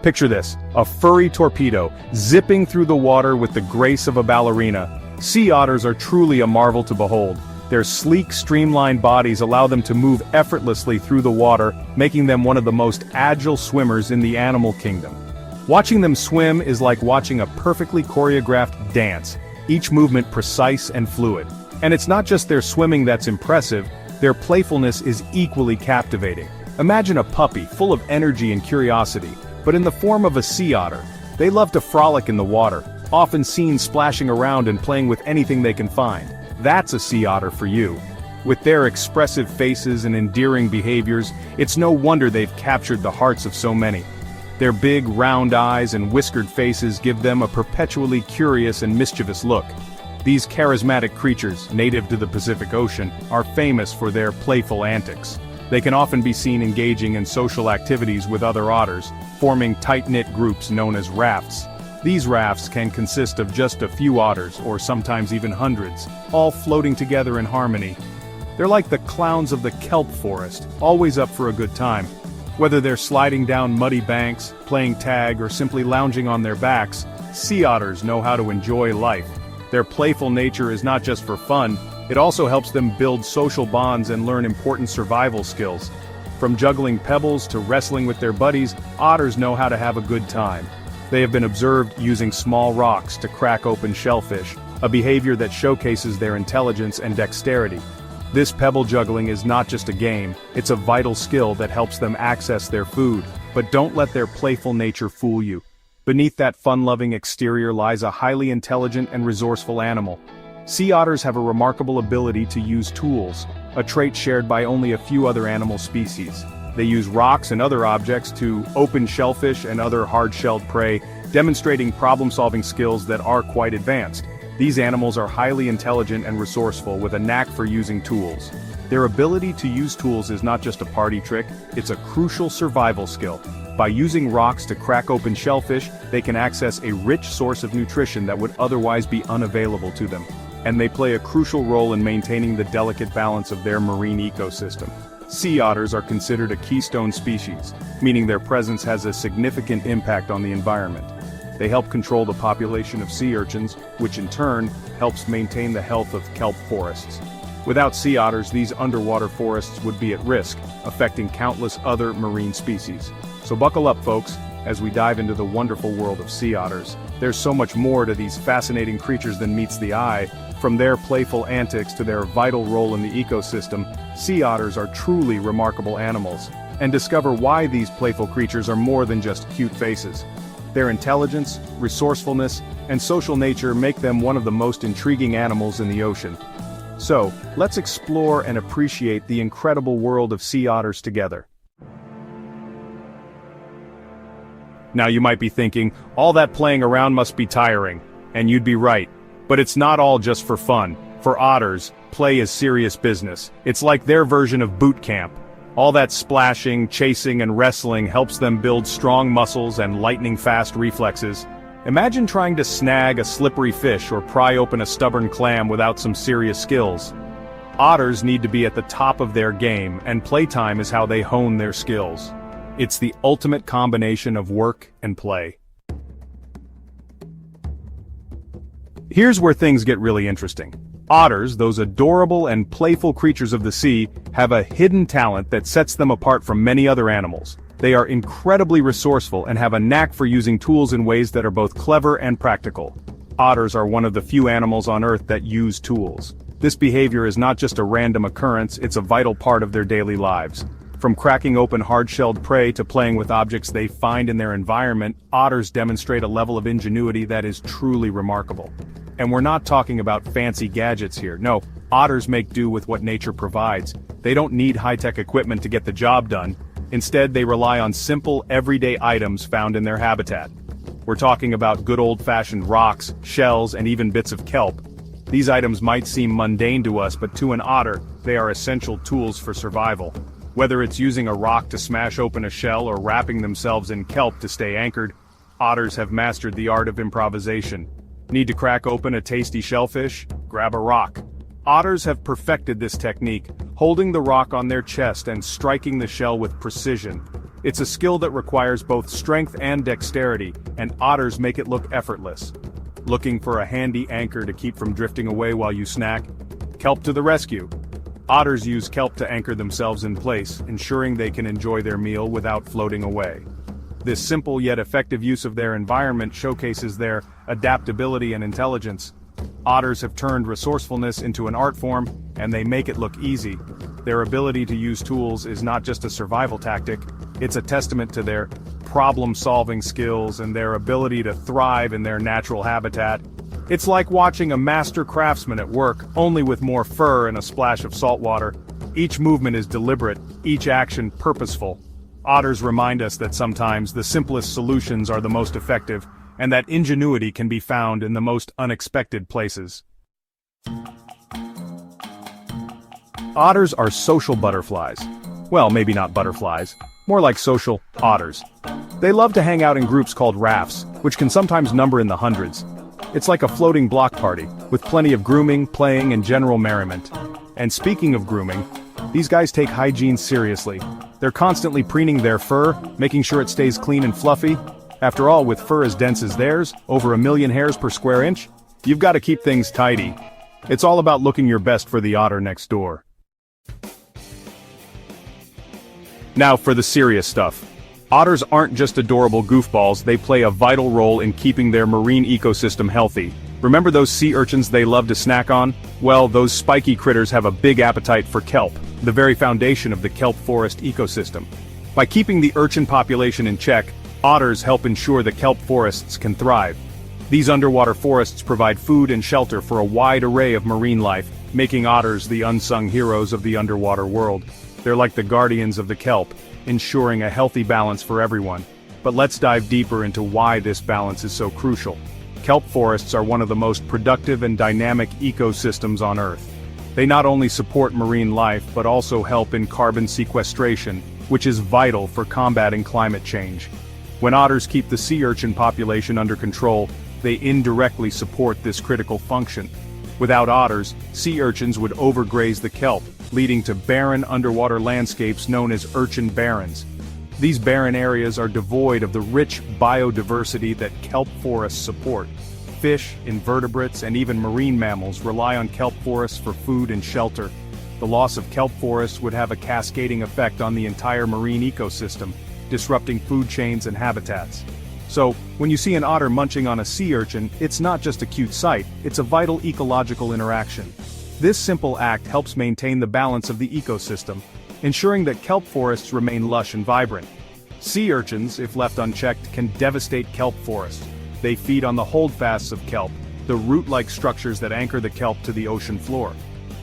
Picture this, a furry torpedo, zipping through the water with the grace of a ballerina. Sea otters are truly a marvel to behold. Their sleek, streamlined bodies allow them to move effortlessly through the water, making them one of the most agile swimmers in the animal kingdom. Watching them swim is like watching a perfectly choreographed dance, each movement precise and fluid. And it's not just their swimming that's impressive, their playfulness is equally captivating. Imagine a puppy full of energy and curiosity, but in the form of a sea otter. They love to frolic in the water, often seen splashing around and playing with anything they can find. That's a sea otter for you. With their expressive faces and endearing behaviors, it's no wonder they've captured the hearts of so many. Their big, round eyes and whiskered faces give them a perpetually curious and mischievous look. These charismatic creatures, native to the Pacific Ocean, are famous for their playful antics. They can often be seen engaging in social activities with other otters, forming tight-knit groups known as rafts. These rafts can consist of just a few otters, or sometimes even hundreds, all floating together in harmony. They're like the clowns of the kelp forest, always up for a good time. Whether they're sliding down muddy banks, playing tag, or simply lounging on their backs, sea otters know how to enjoy life. Their playful nature is not just for fun, it also helps them build social bonds and learn important survival skills. From juggling pebbles to wrestling with their buddies, otters know how to have a good time. They have been observed using small rocks to crack open shellfish, a behavior that showcases their intelligence and dexterity. This pebble juggling is not just a game, it's a vital skill that helps them access their food, but don't let their playful nature fool you. Beneath that fun-loving exterior lies a highly intelligent and resourceful animal. Sea otters have a remarkable ability to use tools, a trait shared by only a few other animal species. They use rocks and other objects to open shellfish and other hard-shelled prey, demonstrating problem-solving skills that are quite advanced. These animals are highly intelligent and resourceful with a knack for using tools. Their ability to use tools is not just a party trick, it's a crucial survival skill. By using rocks to crack open shellfish, they can access a rich source of nutrition that would otherwise be unavailable to them. And they play a crucial role in maintaining the delicate balance of their marine ecosystem. Sea otters are considered a keystone species, meaning their presence has a significant impact on the environment. They help control the population of sea urchins, which in turn helps maintain the health of kelp forests. Without sea otters, these underwater forests would be at risk, affecting countless other marine species. So buckle up, folks, as we dive into the wonderful world of sea otters. There's so much more to these fascinating creatures than meets the eye. From their playful antics to their vital role in the ecosystem, sea otters are truly remarkable animals. And discover why these playful creatures are more than just cute faces. Their intelligence, resourcefulness, and social nature make them one of the most intriguing animals in the ocean. So, let's explore and appreciate the incredible world of sea otters together. Now you might be thinking, all that playing around must be tiring. And you'd be right. But it's not all just for fun. For otters, play is serious business. It's like their version of boot camp. All that splashing, chasing, and wrestling helps them build strong muscles and lightning-fast reflexes. Imagine trying to snag a slippery fish or pry open a stubborn clam without some serious skills. Otters need to be at the top of their game, and playtime is how they hone their skills. It's the ultimate combination of work and play. Here's where things get really interesting. Otters, those adorable and playful creatures of the sea, have a hidden talent that sets them apart from many other animals. They are incredibly resourceful and have a knack for using tools in ways that are both clever and practical. Otters are one of the few animals on Earth that use tools. This behavior is not just a random occurrence, it's a vital part of their daily lives. From cracking open hard-shelled prey to playing with objects they find in their environment, otters demonstrate a level of ingenuity that is truly remarkable. And we're not talking about fancy gadgets here. No, otters make do with what nature provides. They don't need high-tech equipment to get the job done. Instead, they rely on simple, everyday items found in their habitat. We're talking about good old-fashioned rocks, shells, and even bits of kelp. These items might seem mundane to us, but to an otter, they are essential tools for survival. Whether it's using a rock to smash open a shell or wrapping themselves in kelp to stay anchored, otters have mastered the art of improvisation. Need to crack open a tasty shellfish? Grab a rock. Otters have perfected this technique, holding the rock on their chest and striking the shell with precision. It's a skill that requires both strength and dexterity, and otters make it look effortless. Looking for a handy anchor to keep from drifting away while you snack? Kelp to the rescue! Otters use kelp to anchor themselves in place, ensuring they can enjoy their meal without floating away. This simple yet effective use of their environment showcases their adaptability and intelligence. Otters have turned resourcefulness into an art form, and they make it look easy. Their ability to use tools is not just a survival tactic, it's a testament to their problem-solving skills and their ability to thrive in their natural habitat. It's like watching a master craftsman at work, only with more fur and a splash of salt water. Each movement is deliberate, each action purposeful. Otters remind us that sometimes the simplest solutions are the most effective, and that ingenuity can be found in the most unexpected places. Otters are social butterflies. Well, maybe not butterflies, more like social otters. They love to hang out in groups called rafts, which can sometimes number in the hundreds. It's like a floating block party, with plenty of grooming, playing, and general merriment. And speaking of grooming, these guys take hygiene seriously. They're constantly preening their fur, making sure it stays clean and fluffy. After all, with fur as dense as theirs, over 1 million hairs per square inch, you've got to keep things tidy. It's all about looking your best for the otter next door. Now for the serious stuff. Otters aren't just adorable goofballs, they play a vital role in keeping their marine ecosystem healthy. Remember those sea urchins they love to snack on? Well, those spiky critters have a big appetite for kelp, the very foundation of the kelp forest ecosystem. By keeping the urchin population in check, otters help ensure the kelp forests can thrive. These underwater forests provide food and shelter for a wide array of marine life, making otters the unsung heroes of the underwater world. They're like the guardians of the kelp, ensuring a healthy balance for everyone. But let's dive deeper into why this balance is so crucial. Kelp forests are one of the most productive and dynamic ecosystems on Earth. They not only support marine life but also help in carbon sequestration, which is vital for combating climate change. When otters keep the sea urchin population under control, they indirectly support this critical function. Without otters, sea urchins would overgraze the kelp, leading to barren underwater landscapes known as urchin barrens. These barren areas are devoid of the rich biodiversity that kelp forests support. Fish, invertebrates, and even marine mammals rely on kelp forests for food and shelter. The loss of kelp forests would have a cascading effect on the entire marine ecosystem, disrupting food chains and habitats. So, when you see an otter munching on a sea urchin, it's not just a cute sight, it's a vital ecological interaction. This simple act helps maintain the balance of the ecosystem, ensuring that kelp forests remain lush and vibrant. Sea urchins, if left unchecked, can devastate kelp forests. They feed on the holdfasts of kelp, the root-like structures that anchor the kelp to the ocean floor.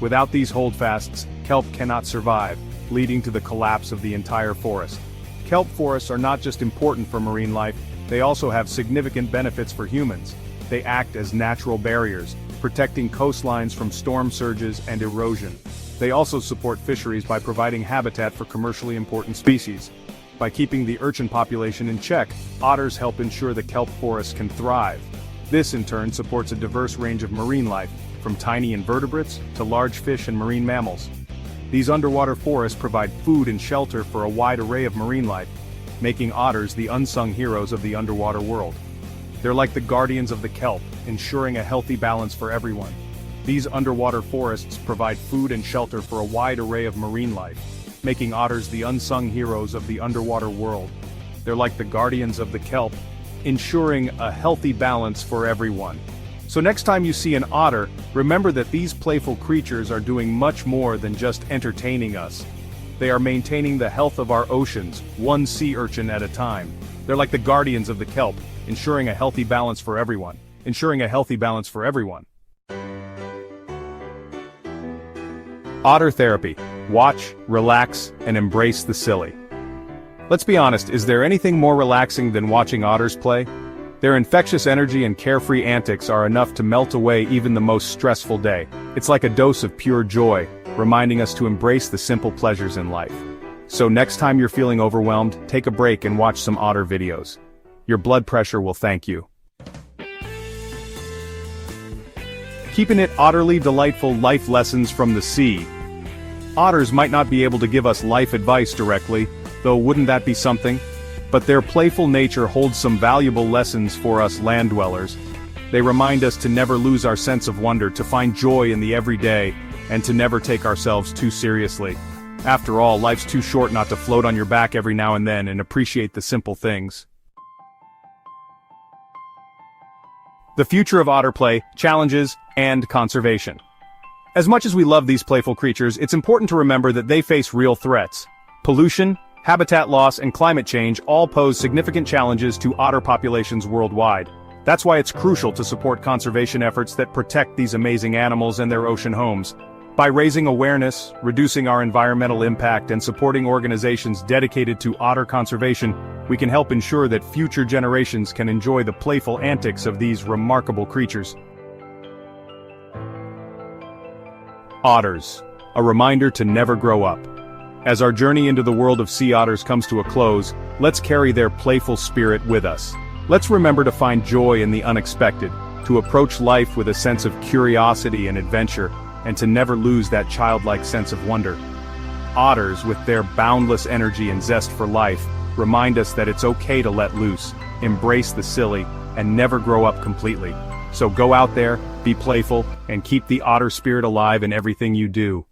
Without these holdfasts, kelp cannot survive, leading to the collapse of the entire forest. Kelp forests are not just important for marine life, they also have significant benefits for humans. They act as natural barriers, protecting coastlines from storm surges and erosion. They also support fisheries by providing habitat for commercially important species. By keeping the urchin population in check, otters help ensure the kelp forests can thrive. This in turn supports a diverse range of marine life, from tiny invertebrates to large fish and marine mammals. These underwater forests provide food and shelter for a wide array of marine life, making otters the unsung heroes of the underwater world. They're like the guardians of the kelp, ensuring a healthy balance for everyone. These underwater forests provide food and shelter for a wide array of marine life, making otters the unsung heroes of the underwater world. They're like the guardians of the kelp, ensuring a healthy balance for everyone. So next time you see an otter, remember that these playful creatures are doing much more than just entertaining us. They are maintaining the health of our oceans, one sea urchin at a time. They're like the guardians of the kelp, ensuring a healthy balance for everyone. Otter therapy. Watch, relax, and embrace the silly. Let's be honest, is there anything more relaxing than watching otters play? Their infectious energy and carefree antics are enough to melt away even the most stressful day. It's like a dose of pure joy, reminding us to embrace the simple pleasures in life. So next time you're feeling overwhelmed, take a break and watch some otter videos. Your blood pressure will thank you. Keeping it utterly delightful life lessons from the sea. Otters might not be able to give us life advice directly, though wouldn't that be something? But their playful nature holds some valuable lessons for us land dwellers. They remind us to never lose our sense of wonder, to find joy in the everyday, and to never take ourselves too seriously. After all, life's too short not to float on your back every now and then and appreciate the simple things. The future of otter play, challenges, and conservation. As much as we love these playful creatures, it's important to remember that they face real threats. Pollution, habitat loss, and climate change all pose significant challenges to otter populations worldwide. That's why it's crucial to support conservation efforts that protect these amazing animals and their ocean homes. By raising awareness, reducing our environmental impact, and supporting organizations dedicated to otter conservation, we can help ensure that future generations can enjoy the playful antics of these remarkable creatures. Otters, a reminder to never grow up. As our journey into the world of sea otters comes to a close, let's carry their playful spirit with us. Let's remember to find joy in the unexpected, to approach life with a sense of curiosity and adventure, and to never lose that childlike sense of wonder. Otters, with their boundless energy and zest for life, remind us that it's okay to let loose, embrace the silly, and never grow up completely. So go out there, be playful, and keep the otter spirit alive in everything you do.